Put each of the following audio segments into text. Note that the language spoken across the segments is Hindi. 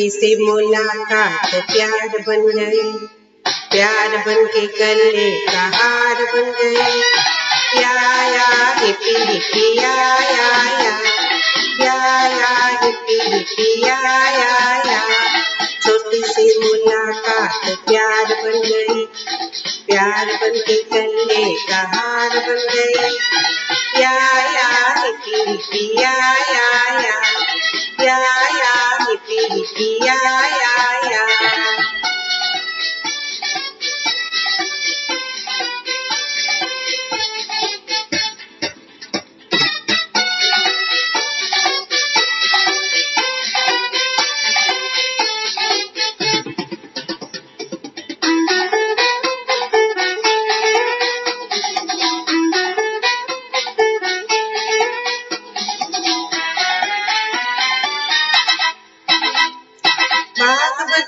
छोटी सी मुलाकात प्यार बन गई, प्यार बन के गले का हार बन गई। या हिप्पी हिप्पी या हिप्पी हिप्पी या। छोटी सी मुलाकात प्यार बन गई, प्यार बन के गले का हार बन गई। या हिप्पी हिप्पी या हिप्पी हिप्पी या।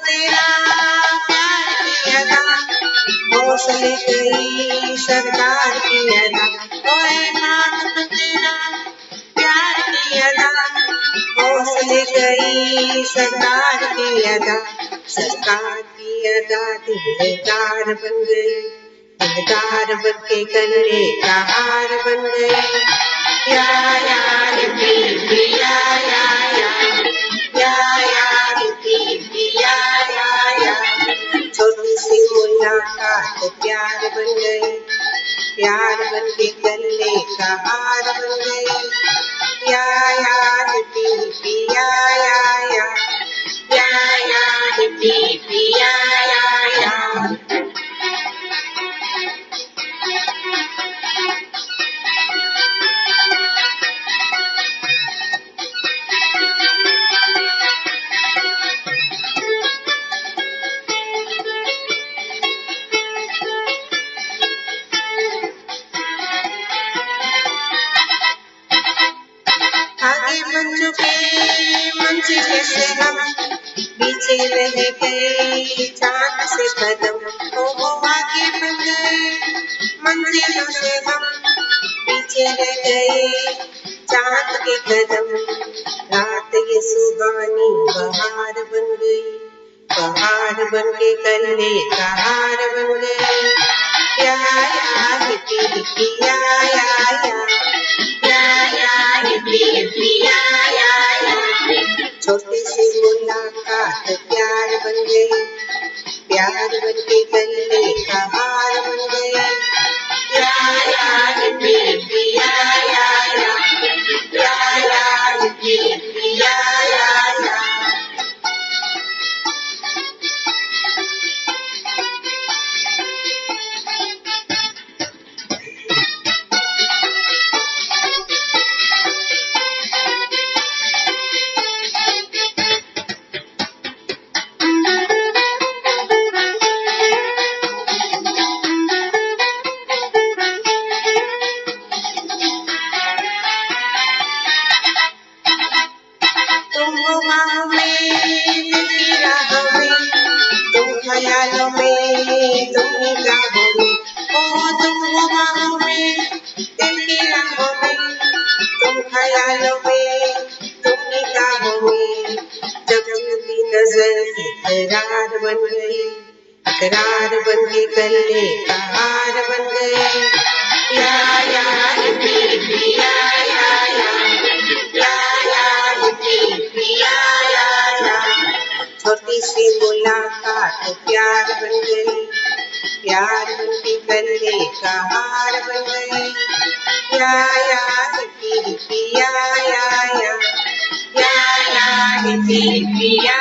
तेरा प्यार की अदा हौसले गई सरकार की अदा। ओए भाग तेरा प्यार की अदा हौसले गई सरकार की अदा। सरकार की अदा दिलदार बन गई, दिलदार बन के गले का हार बन गई। या हिप्पी हिप्पी या हिप्पी हिप्पी या। छोटी सी मुलाकात प्यार बन गई, प्यार बन के गले का हार बन गई। या हिप्पी हिप्पी या हिप्पी हिप्पी या। आगे बन चुके मंजिल से हम, पीछे रह गए चांद से कदम। वो आगे बन गए मंजिलों से हम, पीछे रह गए चांद के कदम। रात ये सुहानी बहार बन गई, बहार बन के गले का हार बन गई। या हिप्पी हिप्पी या हिप्पी हिप्पी या। छोटी सी मुलाकात प्यार बन गई, प्यार बन के गले का हार बन गई। या हिप्पी हिप्पी या हिप्पी हिप्पी या। तुम बाहों में दिखती राहों में, तुम ख्यालों में तुम निगाहों में। ओ तुम बाहों में दिखती राहों में, तुम ख्यालों में तुम निगाहों में। जब चुकी नजर इकरार बन गई, इकरार बन के गले का हार बन गई। या हिप्पी हिप्पी या हिप्पी हिप्पी या। छोटी सी मुलाकात प्यार बन गई, प्यार बन के गले का हार बन गई। या हिप्पी हिप्पी या हिप्पी हिप्पी या।